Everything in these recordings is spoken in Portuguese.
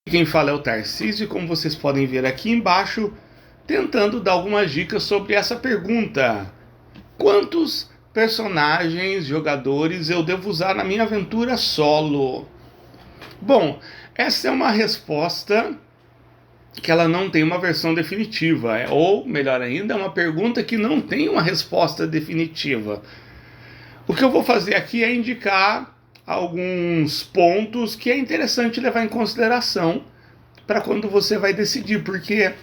Quem fala é o Tarcísio, e como vocês podem ver aqui embaixo, tentando dar algumas dicas sobre essa pergunta: quantos personagens, jogadores eu devo usar na minha aventura solo? Bom, essa é uma resposta que ela não tem uma versão definitiva, ou melhor ainda, é uma pergunta que não tem uma resposta definitiva. O que eu vou fazer aqui é indicar alguns pontos que é interessante levar em consideração para quando você vai decidir, porque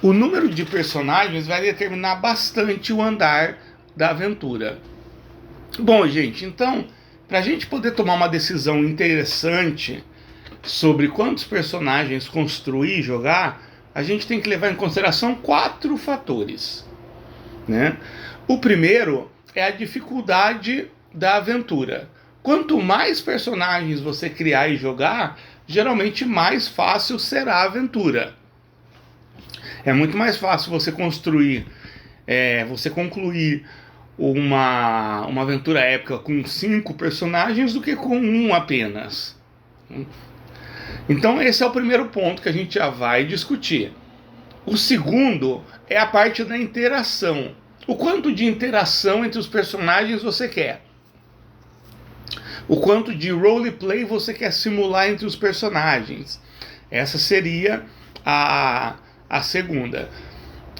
o número de personagens vai determinar bastante o andar da aventura. Bom, gente, então, para a gente poder tomar uma decisão interessante sobre quantos personagens construir e jogar, a gente tem que levar em consideração 4 fatores, né? O primeiro é a dificuldade da aventura. Quanto mais personagens você criar e jogar, geralmente mais fácil será a aventura. É muito mais fácil você construir, você concluir uma aventura épica com 5 personagens do que com um apenas. Então esse é o primeiro ponto que a gente já vai discutir. O segundo é a parte da interação. O quanto de interação entre os personagens você quer? O quanto de roleplay você quer simular entre os personagens? Essa seria a segunda.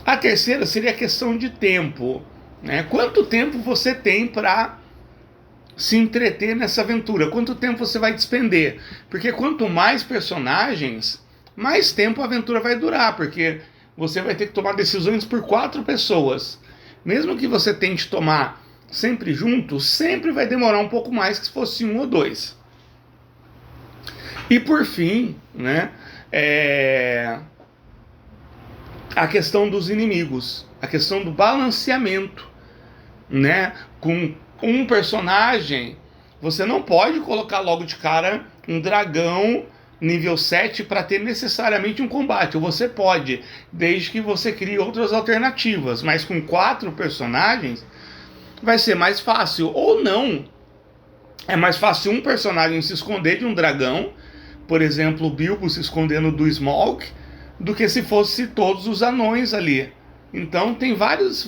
A terceira seria a questão de tempo, né? Quanto tempo você tem para se entreter nessa aventura? Quanto tempo você vai despender? Porque quanto mais personagens, mais tempo a aventura vai durar, porque você vai ter que tomar decisões por 4 pessoas. Mesmo que você tente tomar sempre junto, sempre vai demorar um pouco mais que se fosse 1 ou 2. E por fim, né, a questão dos inimigos, a questão do balanceamento, né? Com um personagem, você não pode colocar logo de cara um dragão nível 7 para ter necessariamente um combate. Ou você pode, desde que você crie outras alternativas. Mas com 4 personagens vai ser mais fácil. Ou não. É mais fácil um personagem se esconder de um dragão, por exemplo, o Bilbo se escondendo do Smaug, do que se fosse todos os anões ali. Então tem vários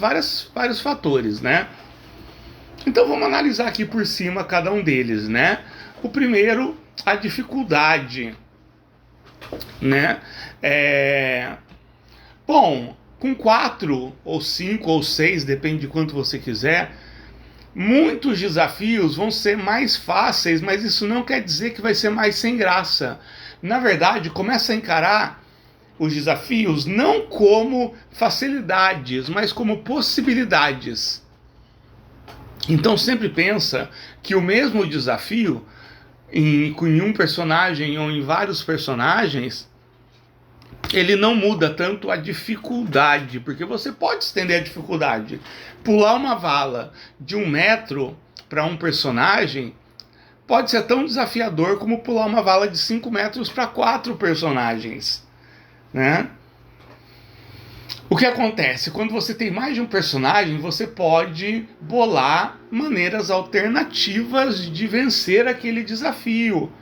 fatores, né? Então vamos analisar aqui por cima cada um deles, né? O primeiro, a dificuldade, né? Bom, com 4 ou 5 ou 6, depende de quanto você quiser, muitos desafios vão ser mais fáceis, mas isso não quer dizer que vai ser mais sem graça. Na verdade, começa a encarar os desafios não como facilidades, mas como possibilidades. Então sempre pensa que o mesmo desafio em um personagem ou em vários personagens, ele não muda tanto a dificuldade, porque você pode estender a dificuldade. Pular uma vala de 1 metro para um personagem pode ser tão desafiador como pular uma vala de 5 metros para 4 personagens, né? O que acontece? Quando você tem mais de um personagem, você pode bolar maneiras alternativas de vencer aquele desafio.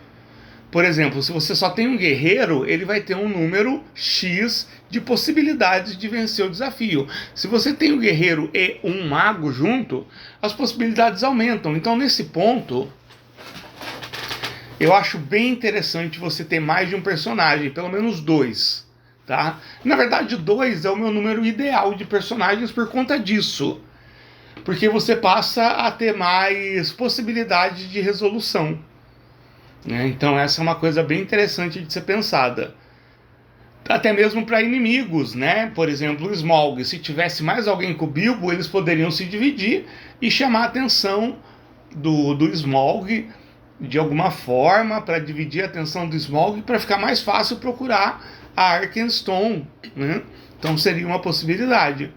Por exemplo, se você só tem um guerreiro, ele vai ter um número X de possibilidades de vencer o desafio. Se você tem um guerreiro e um mago junto, as possibilidades aumentam. Então, nesse ponto, eu acho bem interessante você ter mais de um personagem, pelo menos 2. Tá? Na verdade, 2 é o meu número ideal de personagens por conta disso. Porque você passa a ter mais possibilidades de resolução. Então essa é uma coisa bem interessante de ser pensada. Até mesmo para inimigos, né? Por exemplo, o Smaug. Se tivesse mais alguém com o Bilbo, eles poderiam se dividir e chamar a atenção do Smaug de alguma forma, para dividir a atenção do Smaug, para ficar mais fácil procurar a Arkenstone, né? Então seria uma possibilidade.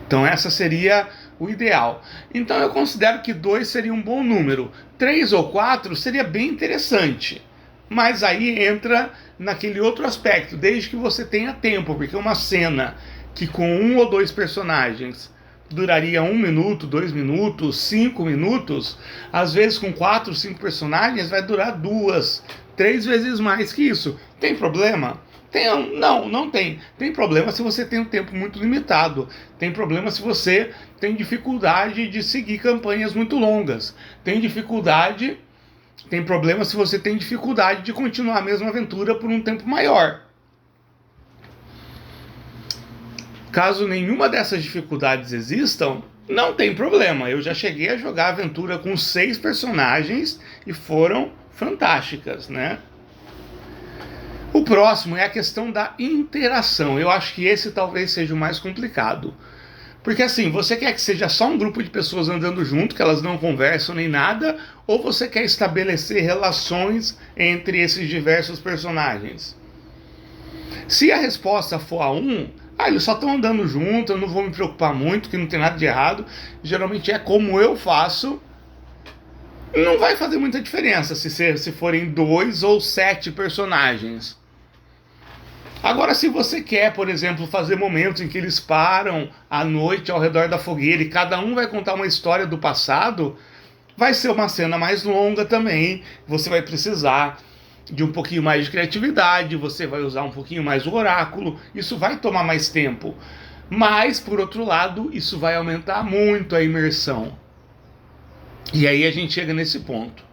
Então essa seria o ideal. Então eu considero que 2 seria um bom número. 3 ou 4 seria bem interessante. Mas aí entra naquele outro aspecto, desde que você tenha tempo, porque uma cena que com 1 ou 2 personagens duraria 1 minuto, 2 minutos, 5 minutos, às vezes com 4, 5 personagens vai durar 2, 3 vezes mais que isso. Tem problema? Não tem. Tem problema se você tem um tempo muito limitado. Tem problema se você tem dificuldade de seguir campanhas muito longas. Tem problema se você tem dificuldade de continuar a mesma aventura por um tempo maior. Caso nenhuma dessas dificuldades existam, não tem problema. Eu já cheguei a jogar aventura com 6 personagens e foram fantásticas, né? O próximo é a questão da interação. Eu acho que esse talvez seja o mais complicado. Porque assim, você quer que seja só um grupo de pessoas andando junto, que elas não conversam nem nada, ou você quer estabelecer relações entre esses diversos personagens? Se a resposta for a 1, eles só estão andando junto, eu não vou me preocupar muito, que não tem nada de errado, geralmente é como eu faço, não vai fazer muita diferença se forem 2 ou 7 personagens. Agora, se você quer, por exemplo, fazer momentos em que eles param à noite ao redor da fogueira e cada um vai contar uma história do passado, vai ser uma cena mais longa também. Você vai precisar de um pouquinho mais de criatividade, você vai usar um pouquinho mais o oráculo, isso vai tomar mais tempo. Mas, por outro lado, isso vai aumentar muito a imersão. E aí a gente chega nesse ponto.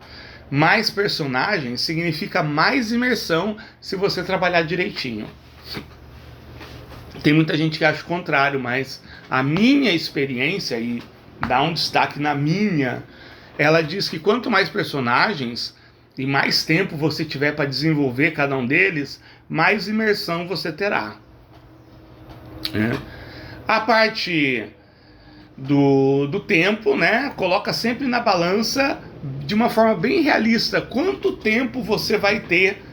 Mais personagens significa mais imersão se você trabalhar direitinho. Tem muita gente que acha o contrário, mas a minha experiência, e dá um destaque na minha, ela diz que quanto mais personagens e mais tempo você tiver para desenvolver cada um deles, mais imersão você terá. A parte do tempo, né, coloca sempre na balança de uma forma bem realista quanto tempo você vai ter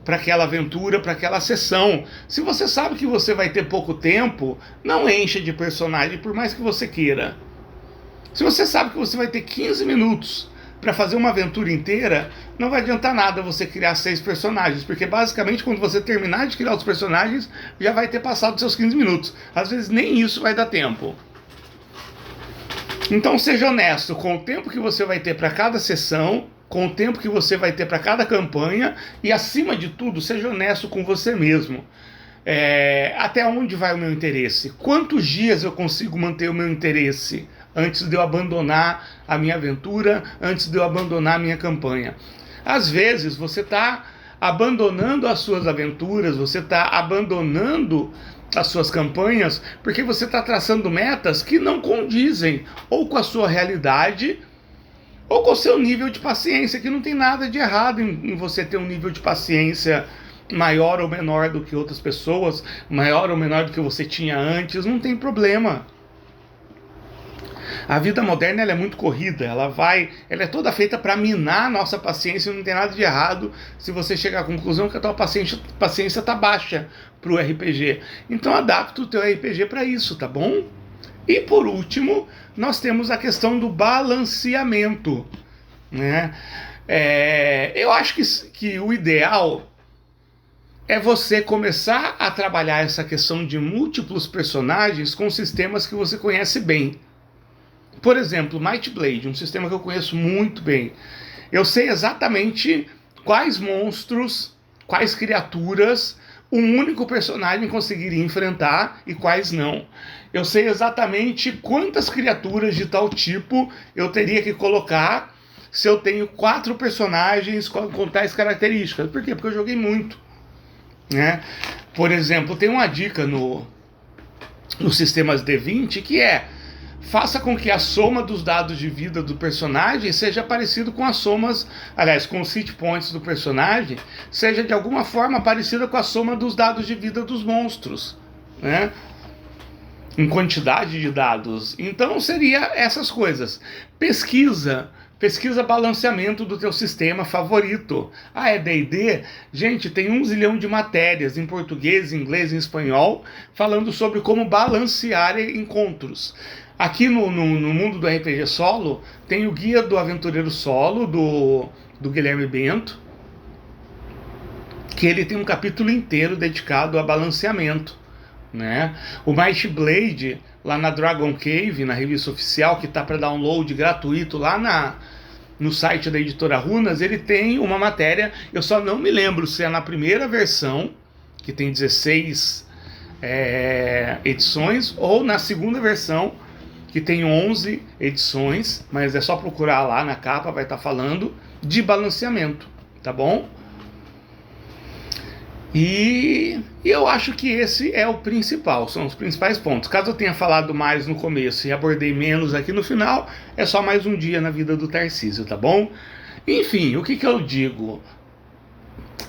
para aquela aventura, para aquela sessão. Se você sabe que você vai ter pouco tempo, não encha de personagem por mais que você queira. Se você sabe que você vai ter 15 minutos para fazer uma aventura inteira, não vai adiantar nada você criar 6 personagens, porque basicamente quando você terminar de criar os personagens, já vai ter passado os seus 15 minutos. Às vezes nem isso vai dar tempo. Então seja honesto com o tempo que você vai ter para cada sessão, com o tempo que você vai ter para cada campanha, e acima de tudo, seja honesto com você mesmo. Até onde vai o meu interesse? Quantos dias eu consigo manter o meu interesse antes de eu abandonar a minha aventura, antes de eu abandonar a minha campanha? Às vezes você está abandonando as suas aventuras, você está abandonando as suas campanhas porque você está traçando metas que não condizem ou com a sua realidade ou com o seu nível de paciência, que não tem nada de errado em você ter um nível de paciência maior ou menor do que outras pessoas, maior ou menor do que você tinha antes, não tem problema. A vida moderna ela é muito corrida, ela é toda feita para minar a nossa paciência, não tem nada de errado se você chegar à conclusão que a tua paciência está baixa para o RPG. Então adapta o teu RPG para isso, tá bom? E por último, nós temos a questão do balanceamento, né? Eu acho que o ideal é você começar a trabalhar essa questão de múltiplos personagens com sistemas que você conhece bem. Por exemplo, Might Blade, um sistema que eu conheço muito bem. Eu sei exatamente quais monstros, quais criaturas um único personagem conseguiria enfrentar e quais não. Eu sei exatamente quantas criaturas de tal tipo eu teria que colocar se eu tenho 4 personagens com tais características. Por quê? Porque eu joguei muito, né? Por exemplo, tem uma dica nos sistemas D20 que faça com que a soma dos dados de vida do personagem seja parecido com as somas, aliás, com os hit points do personagem, seja de alguma forma parecida com a soma dos dados de vida dos monstros, né? Em quantidade de dados. Então seria essas coisas. Pesquisa balanceamento do teu sistema favorito. É D&D? Gente, tem 1 zilhão de matérias em português, em inglês e em espanhol falando sobre como balancear encontros. Aqui no mundo do RPG solo, tem o Guia do Aventureiro Solo, do Guilherme Bento, que ele tem um capítulo inteiro dedicado a balanceamento, né? O Might Blade, lá na Dragon Cave, na revista oficial, que tá para download gratuito lá no site da editora Runas, ele tem uma matéria, eu só não me lembro se é na primeira versão, que tem 16 edições, ou na segunda versão, que tem 11 edições, mas é só procurar lá na capa, vai estar falando de balanceamento, tá bom? E eu acho que esse é o principal, são os principais pontos. Caso eu tenha falado mais no começo e abordei menos aqui no final, é só mais um dia na vida do Tarcísio, tá bom? Enfim, o que eu digo?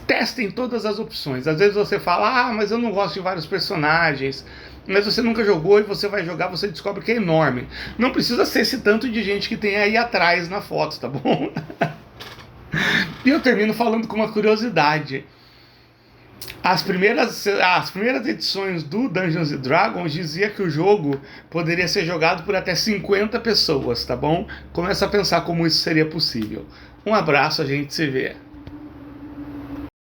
Testem todas as opções. Às vezes você fala, mas eu não gosto de vários personagens, mas você nunca jogou e você vai jogar, você descobre que é enorme. Não precisa ser esse tanto de gente que tem aí atrás na foto, tá bom? E eu termino falando com uma curiosidade. As primeiras edições do Dungeons & Dragons dizia que o jogo poderia ser jogado por até 50 pessoas, tá bom? Começa a pensar como isso seria possível. Um abraço, a gente se vê.